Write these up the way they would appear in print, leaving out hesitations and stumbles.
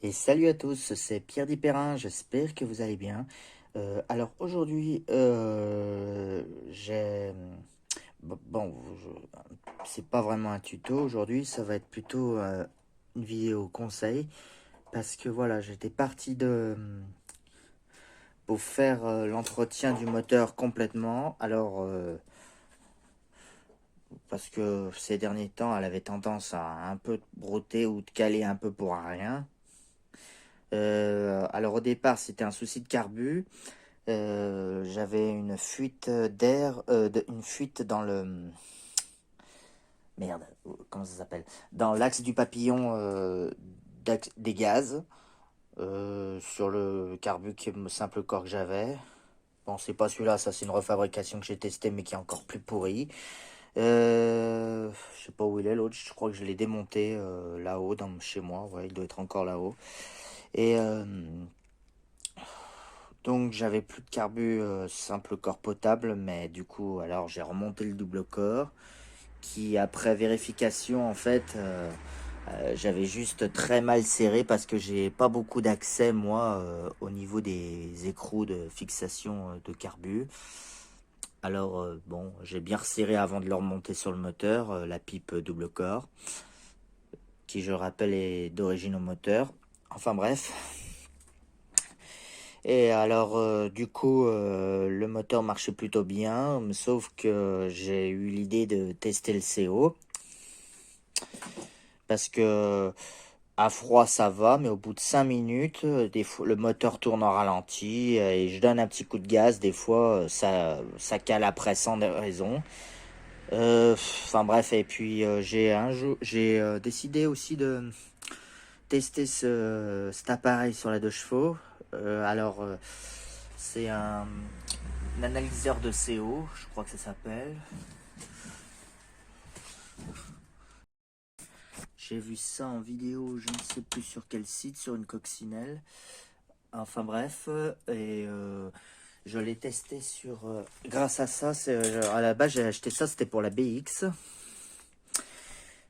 Et salut à tous, c'est Pierre Dipérin, j'espère que vous allez bien. Alors aujourd'hui, j'ai... Bon, c'est pas vraiment un tuto aujourd'hui, ça va être plutôt une vidéo conseil. Parce que voilà, j'étais parti pour faire l'entretien du moteur complètement. Alors, parce que ces derniers temps, elle avait tendance à un peu brouter ou de caler un peu pour rien. Alors au départ, c'était un souci de carbu. J'avais une fuite d'air, une fuite dans le... Merde, comment ça s'appelle? Dans l'axe du papillon des gaz, sur le carbu qui est le simple corps que j'avais. Bon, c'est pas celui-là, ça c'est une refabrication que j'ai testé mais qui est encore plus pourrie. Je sais pas où il est l'autre, je crois que je l'ai démonté là-haut, chez moi, ouais, il doit être encore là-haut. Et donc j'avais plus de carbu simple corps potable, mais du coup alors j'ai remonté le double corps qui après vérification en fait j'avais juste très mal serré parce que j'ai pas beaucoup d'accès moi au niveau des écrous de fixation de carbu. Alors bon, j'ai bien resserré avant de le remonter sur le moteur, la pipe double corps qui je rappelle est d'origine au moteur. Enfin bref. Et alors, du coup, le moteur marchait plutôt bien, sauf que j'ai eu l'idée de tester le CO. Parce que à froid, ça va, mais au bout de 5 minutes, des fois, le moteur tourne en ralenti et je donne un petit coup de gaz. Des fois, ça cale après sans raison. Enfin bref, et puis j'ai décidé aussi de tester cet appareil sur la 2 chevaux. C'est un analyseur de CO, je crois que ça s'appelle. J'ai vu ça en vidéo, je ne sais plus sur quel site, sur une coccinelle. Enfin bref, et je l'ai testé sur... grâce à ça, à la base j'ai acheté ça, c'était pour la BX.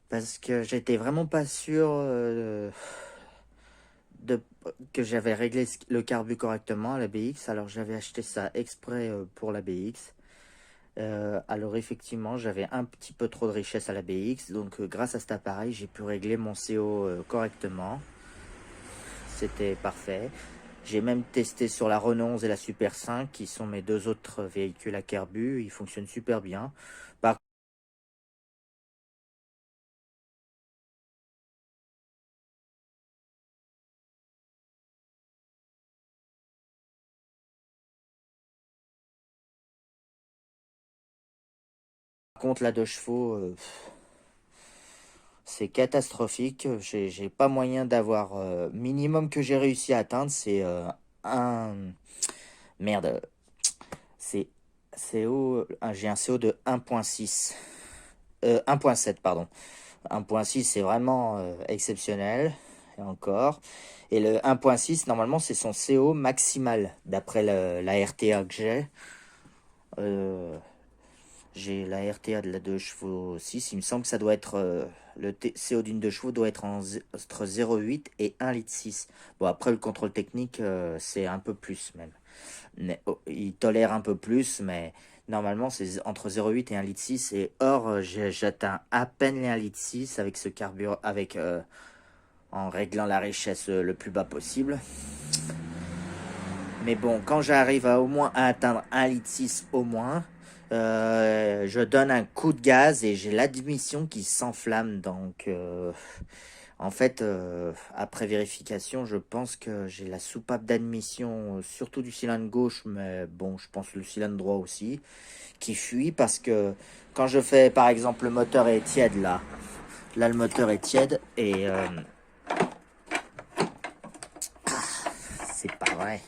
Parce que j'étais vraiment pas sûr de, que j'avais réglé le carbu correctement à la BX. Alors j'avais acheté ça exprès pour la BX. Alors effectivement, j'avais un petit peu trop de richesse à la BX, donc grâce à cet appareil, j'ai pu régler mon CO correctement. C'était parfait. J'ai même testé sur la Renault 11 et la Super 5, qui sont mes deux autres véhicules à carbu. Ils fonctionnent super bien. Par contre, la 2 chevaux, c'est catastrophique. J'ai pas moyen d'avoir... minimum que j'ai réussi à atteindre, c'est un... Merde. C'est j'ai un CO de 1.6. 1.7, pardon. 1.6, c'est vraiment exceptionnel. Et encore. Et le 1.6, normalement, c'est son CO maximal, d'après la RTA que j'ai. Euh, j'ai la RTA de la 2 chevaux 6. Il me semble que ça doit être... CO d'une 2 chevaux doit être entre 0,8 et 1,6 litre. Bon, après, le contrôle technique, c'est un peu plus même. Il tolère un peu plus, mais normalement c'est entre 0,8 et 1,6 litre. Et or, j'atteins à peine les 1,6 litre avec ce carburant, en réglant la richesse le plus bas possible. Mais bon, quand j'arrive à au moins à atteindre 1,6 litre au moins, je donne un coup de gaz et j'ai l'admission qui s'enflamme. Donc, en fait, après vérification, je pense que j'ai la soupape d'admission, surtout du cylindre gauche, mais bon, je pense le cylindre droit aussi, qui fuit parce que quand je fais, par exemple, le moteur est tiède là le moteur est tiède et c'est pas vrai.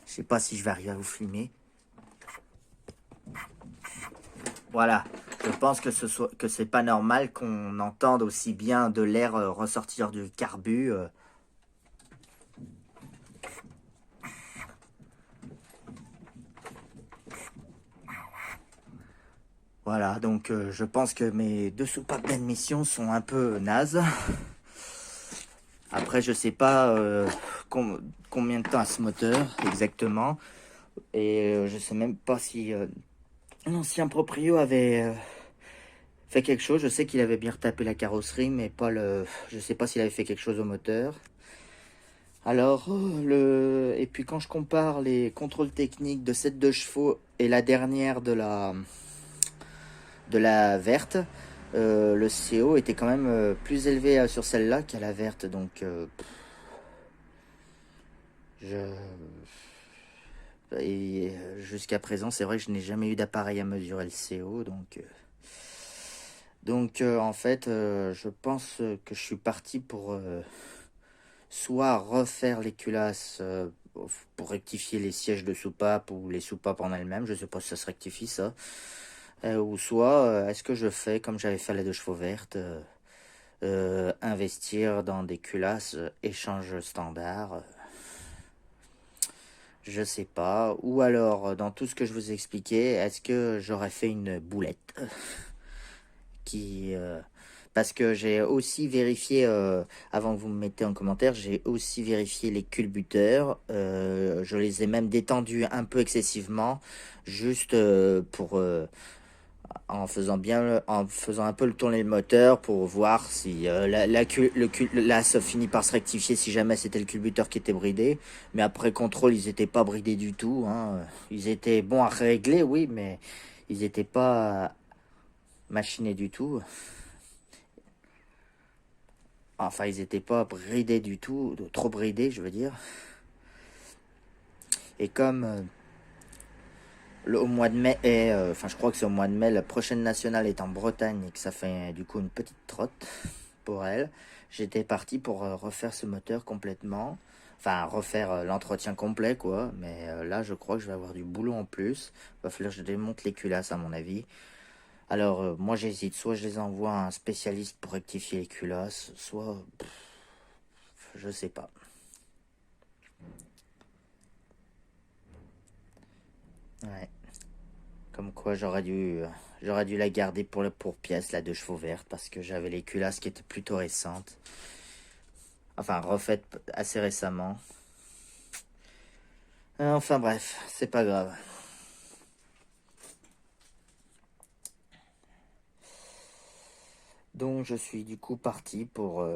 Je sais pas si je vais arriver à vous filmer. Voilà. Je pense que c'est pas normal qu'on entende aussi bien de l'air ressortir du carbu. Voilà, donc je pense que mes deux soupapes d'admission sont un peu nazes. Après, je sais pas combien de temps a ce moteur exactement. Et je sais même pas si l'ancien proprio avait fait quelque chose. Je sais qu'il avait bien retapé la carrosserie, mais pas le. Je sais pas s'il avait fait quelque chose au moteur. Alors, et puis quand je compare les contrôles techniques de cette 2 chevaux et la dernière de la verte, le CO était quand même plus élevé sur celle-là qu'à la verte. Donc, je. Et jusqu'à présent, c'est vrai que je n'ai jamais eu d'appareil à mesurer le CO. Donc en fait, je pense que je suis parti pour soit refaire les culasses pour rectifier les sièges de soupape ou les soupapes en elles-mêmes. Je sais pas si ça se rectifie ça. Ou soit, est-ce que je fais comme j'avais fait la 2 chevaux verte, investir dans des culasses échange standard. Je sais pas. Ou alors, dans tout ce que je vous ai expliqué, est-ce que j'aurais fait une boulette qui parce que j'ai aussi vérifié avant que vous me mettez en commentaire, j'ai aussi vérifié les culbuteurs. Je les ai même détendus un peu excessivement, juste pour en faisant un peu le tourner le moteur pour voir si l'as finit par se rectifier si jamais c'était le culbuteur qui était bridé. Mais après contrôle, ils étaient pas bridés du tout, hein. Ils étaient bons à régler, oui, mais ils étaient pas machinés du tout. Enfin, ils étaient pas bridés du tout, trop bridés, je veux dire. Et comme au mois de mai, enfin, je crois que c'est au mois de mai, la prochaine nationale est en Bretagne et que ça fait du coup une petite trotte pour elle, j'étais parti pour refaire ce moteur complètement. Enfin, refaire l'entretien complet, quoi. Mais là, je crois que je vais avoir du boulot en plus. Va falloir que je démonte les culasses, à mon avis. Alors, moi, j'hésite. Soit je les envoie à un spécialiste pour rectifier les culasses, soit. Je sais pas. Ouais. Comme quoi j'aurais dû la garder pour le pour-pièce, la 2 chevaux verte, parce que j'avais les culasses qui étaient plutôt récentes. Enfin, refaites assez récemment. Enfin bref, c'est pas grave. Donc je suis du coup parti pour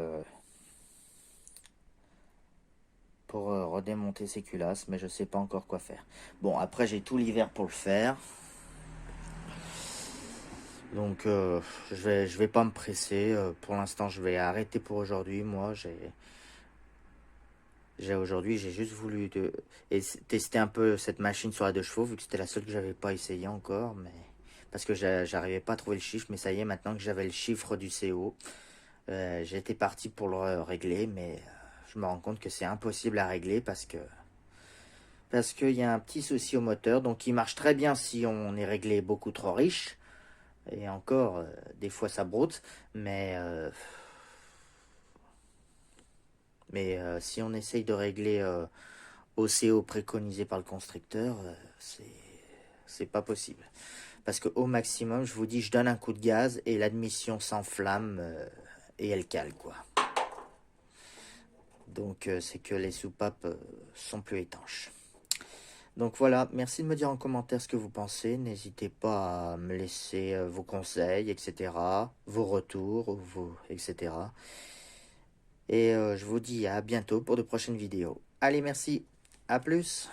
redémonter ces culasses, mais je sais pas encore quoi faire. Bon, après j'ai tout l'hiver pour le faire. Donc je vais pas me presser. Pour l'instant, je vais arrêter pour aujourd'hui. Moi, j'ai juste voulu tester un peu cette machine sur la 2 chevaux, vu que c'était la seule que j'avais pas essayé encore, mais parce que j'arrivais pas à trouver le chiffre. Mais ça y est, maintenant que j'avais le chiffre du CO, j'étais parti pour le régler, mais je me rends compte que c'est impossible à régler parce qu'il y a un petit souci au moteur. Donc il marche très bien si on est réglé beaucoup trop riche, et encore des fois ça broute, mais si on essaye de régler au CO préconisé par le constructeur, c'est pas possible. Parce qu'au maximum, je vous dis, je donne un coup de gaz et l'admission s'enflamme et elle cale, quoi. Donc c'est que les soupapes sont plus étanches. Donc voilà, merci de me dire en commentaire ce que vous pensez. N'hésitez pas à me laisser vos conseils, etc. Vos retours, etc. Et je vous dis à bientôt pour de prochaines vidéos. Allez, merci, à plus.